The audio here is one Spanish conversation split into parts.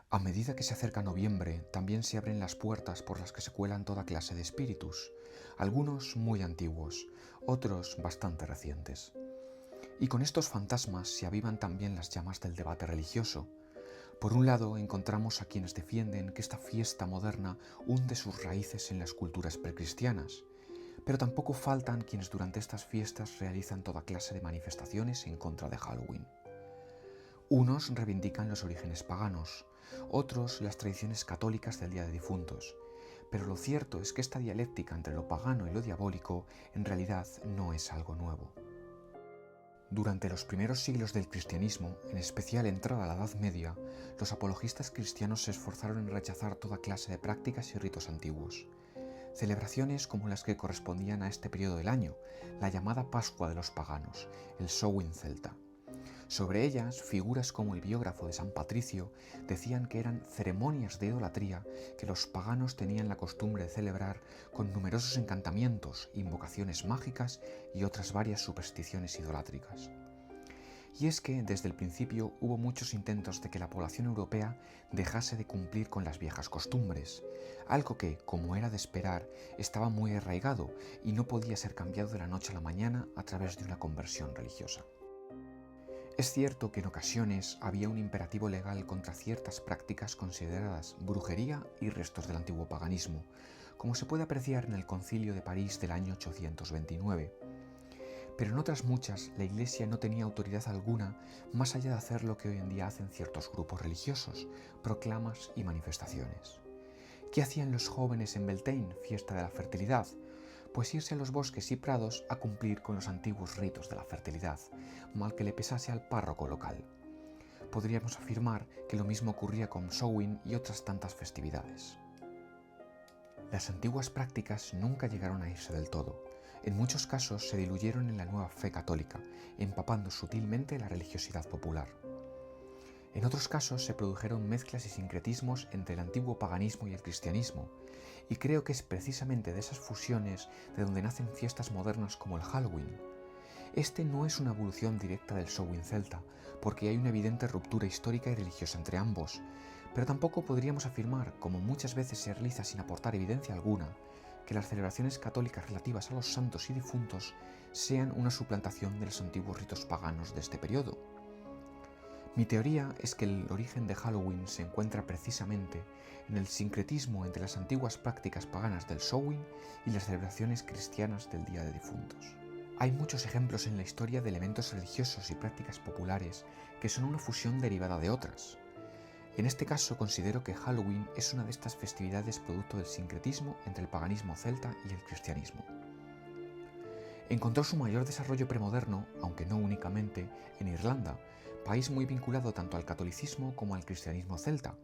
A medida que se acerca noviembre, también se abren las puertas por las que se cuelan toda clase de espíritus, algunos muy antiguos, otros bastante recientes. Y con estos fantasmas se avivan también las llamas del debate religioso. Por un lado, encontramos a quienes defienden que esta fiesta moderna hunde sus raíces en las culturas precristianas, pero tampoco faltan quienes durante estas fiestas realizan toda clase de manifestaciones en contra de Halloween. Unos reivindican los orígenes paganos, otros las tradiciones católicas del Día de Difuntos, pero lo cierto es que esta dialéctica entre lo pagano y lo diabólico en realidad no es algo nuevo. Durante los primeros siglos del cristianismo, en especial entrada la Edad Media, los apologistas cristianos se esforzaron en rechazar toda clase de prácticas y ritos antiguos. Celebraciones como las que correspondían a este periodo del año, la llamada Pascua de los paganos, el Samhain celta. Sobre ellas, figuras como el biógrafo de San Patricio decían que eran ceremonias de idolatría que los paganos tenían la costumbre de celebrar con numerosos encantamientos, invocaciones mágicas y otras varias supersticiones idolátricas. Y es que desde el principio hubo muchos intentos de que la población europea dejase de cumplir con las viejas costumbres, algo que, como era de esperar, estaba muy arraigado y no podía ser cambiado de la noche a la mañana a través de una conversión religiosa. Es cierto que en ocasiones había un imperativo legal contra ciertas prácticas consideradas brujería y restos del antiguo paganismo, como se puede apreciar en el Concilio de París del año 829. Pero en otras muchas, la Iglesia no tenía autoridad alguna más allá de hacer lo que hoy en día hacen ciertos grupos religiosos, proclamas y manifestaciones. ¿Qué hacían los jóvenes en Beltane, fiesta de la fertilidad? Pues irse a los bosques y prados a cumplir con los antiguos ritos de la fertilidad, mal que le pesase al párroco local. Podríamos afirmar que lo mismo ocurría con Samhain y otras tantas festividades. Las antiguas prácticas nunca llegaron a irse del todo. En muchos casos se diluyeron en la nueva fe católica, empapando sutilmente la religiosidad popular. En otros casos se produjeron mezclas y sincretismos entre el antiguo paganismo y el cristianismo, y creo que es precisamente de esas fusiones de donde nacen fiestas modernas como el Halloween. Este no es una evolución directa del Samhain celta, porque hay una evidente ruptura histórica y religiosa entre ambos, pero tampoco podríamos afirmar, como muchas veces se realiza sin aportar evidencia alguna, que las celebraciones católicas relativas a los santos y difuntos sean una suplantación de los antiguos ritos paganos de este periodo. Mi teoría es que el origen de Halloween se encuentra precisamente en el sincretismo entre las antiguas prácticas paganas del Samhain y las celebraciones cristianas del Día de Difuntos. Hay muchos ejemplos en la historia de elementos religiosos y prácticas populares que son una fusión derivada de otras. En este caso considero que Halloween es una de estas festividades producto del sincretismo entre el paganismo celta y el cristianismo. Encontró su mayor desarrollo premoderno, aunque no únicamente, en Irlanda, país muy vinculado tanto al catolicismo como al cristianismo celta,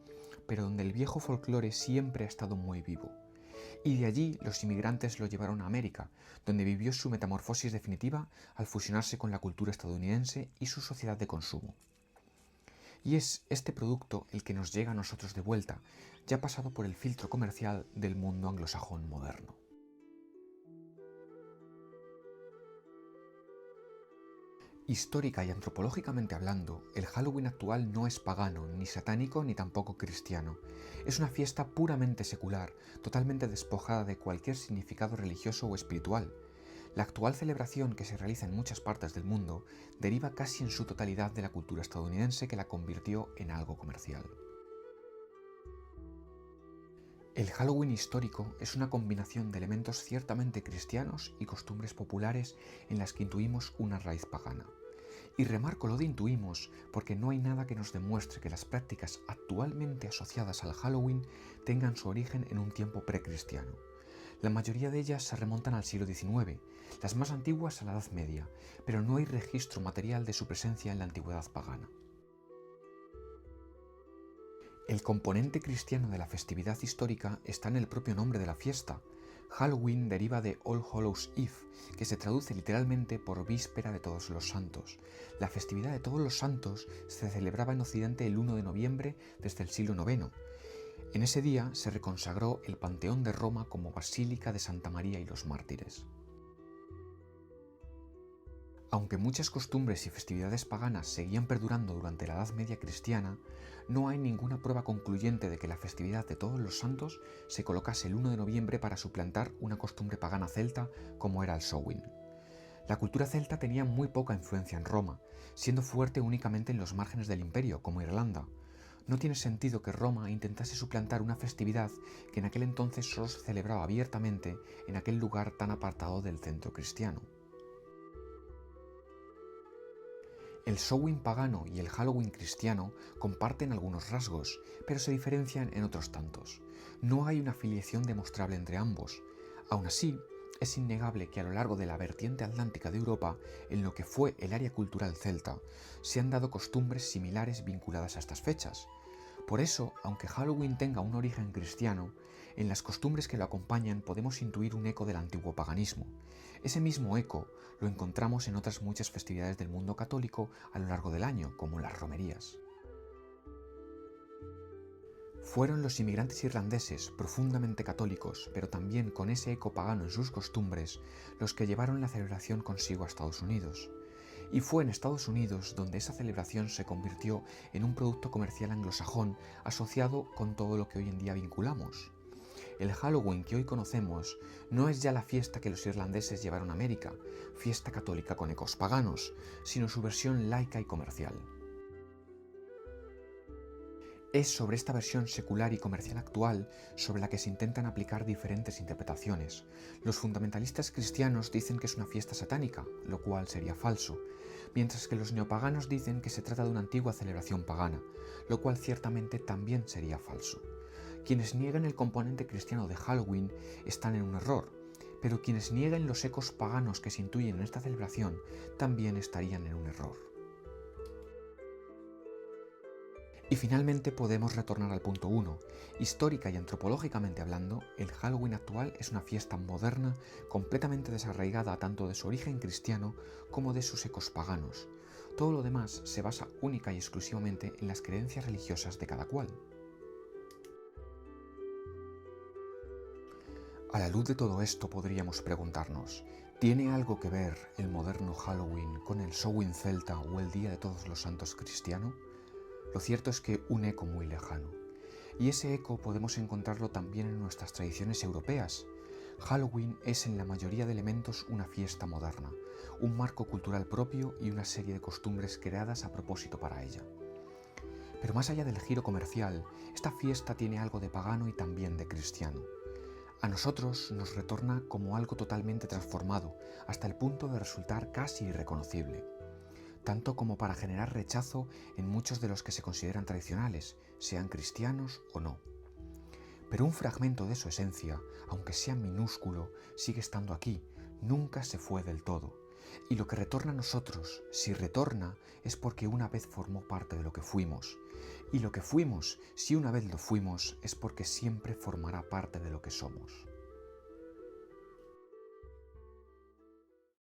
pero donde el viejo folclore siempre ha estado muy vivo. Y de allí los inmigrantes lo llevaron a América, donde vivió su metamorfosis definitiva al fusionarse con la cultura estadounidense y su sociedad de consumo. Y es este producto el que nos llega a nosotros de vuelta, ya pasado por el filtro comercial del mundo anglosajón moderno. Histórica y antropológicamente hablando, el Halloween actual no es pagano, ni satánico, ni tampoco cristiano. Es una fiesta puramente secular, totalmente despojada de cualquier significado religioso o espiritual. La actual celebración que se realiza en muchas partes del mundo deriva casi en su totalidad de la cultura estadounidense que la convirtió en algo comercial. El Halloween histórico es una combinación de elementos ciertamente cristianos y costumbres populares en las que intuimos una raíz pagana. Y remarco lo de intuimos porque no hay nada que nos demuestre que las prácticas actualmente asociadas al Halloween tengan su origen en un tiempo precristiano. La mayoría de ellas se remontan al siglo XIX, las más antiguas a la Edad Media, pero no hay registro material de su presencia en la antigüedad pagana. El componente cristiano de la festividad histórica está en el propio nombre de la fiesta. Halloween deriva de All Hallows Eve, que se traduce literalmente por Víspera de Todos los Santos. La festividad de Todos los Santos se celebraba en Occidente el 1 de noviembre desde el siglo IX. En ese día se reconsagró el Panteón de Roma como Basílica de Santa María y los Mártires. Aunque muchas costumbres y festividades paganas seguían perdurando durante la Edad Media cristiana, no hay ninguna prueba concluyente de que la festividad de Todos los Santos se colocase el 1 de noviembre para suplantar una costumbre pagana celta como era el Samhain. La cultura celta tenía muy poca influencia en Roma, siendo fuerte únicamente en los márgenes del imperio, como Irlanda. No tiene sentido que Roma intentase suplantar una festividad que en aquel entonces solo se celebraba abiertamente en aquel lugar tan apartado del centro cristiano. El Samhain pagano y el Halloween cristiano comparten algunos rasgos, pero se diferencian en otros tantos. No hay una filiación demostrable entre ambos. Aún así, es innegable que a lo largo de la vertiente atlántica de Europa, en lo que fue el área cultural celta, se han dado costumbres similares vinculadas a estas fechas. Por eso, aunque Halloween tenga un origen cristiano, en las costumbres que lo acompañan podemos intuir un eco del antiguo paganismo. Ese mismo eco lo encontramos en otras muchas festividades del mundo católico a lo largo del año, como las romerías. Fueron los inmigrantes irlandeses, profundamente católicos, pero también con ese eco pagano en sus costumbres, los que llevaron la celebración consigo a Estados Unidos. Y fue en Estados Unidos donde esa celebración se convirtió en un producto comercial anglosajón asociado con todo lo que hoy en día vinculamos. El Halloween que hoy conocemos no es ya la fiesta que los irlandeses llevaron a América, fiesta católica con ecos paganos, sino su versión laica y comercial. Es sobre esta versión secular y comercial actual sobre la que se intentan aplicar diferentes interpretaciones. Los fundamentalistas cristianos dicen que es una fiesta satánica, lo cual sería falso, mientras que los neopaganos dicen que se trata de una antigua celebración pagana, lo cual ciertamente también sería falso. Quienes niegan el componente cristiano de Halloween están en un error, pero quienes niegan los ecos paganos que se intuyen en esta celebración también estarían en un error. Y finalmente podemos retornar al punto 1. Histórica y antropológicamente hablando, el Halloween actual es una fiesta moderna completamente desarraigada tanto de su origen cristiano como de sus ecos paganos. Todo lo demás se basa única y exclusivamente en las creencias religiosas de cada cual. A la luz de todo esto podríamos preguntarnos, ¿tiene algo que ver el moderno Halloween con el Samhain celta o el Día de Todos los Santos cristiano? Lo cierto es que un eco muy lejano. Y ese eco podemos encontrarlo también en nuestras tradiciones europeas. Halloween es en la mayoría de elementos una fiesta moderna, un marco cultural propio y una serie de costumbres creadas a propósito para ella. Pero más allá del giro comercial, esta fiesta tiene algo de pagano y también de cristiano. A nosotros nos retorna como algo totalmente transformado, hasta el punto de resultar casi irreconocible, tanto como para generar rechazo en muchos de los que se consideran tradicionales, sean cristianos o no. Pero un fragmento de su esencia, aunque sea minúsculo, sigue estando aquí, nunca se fue del todo. Y lo que retorna a nosotros, si retorna, es porque una vez formó parte de lo que fuimos. Y lo que fuimos, si una vez lo fuimos, es porque siempre formará parte de lo que somos.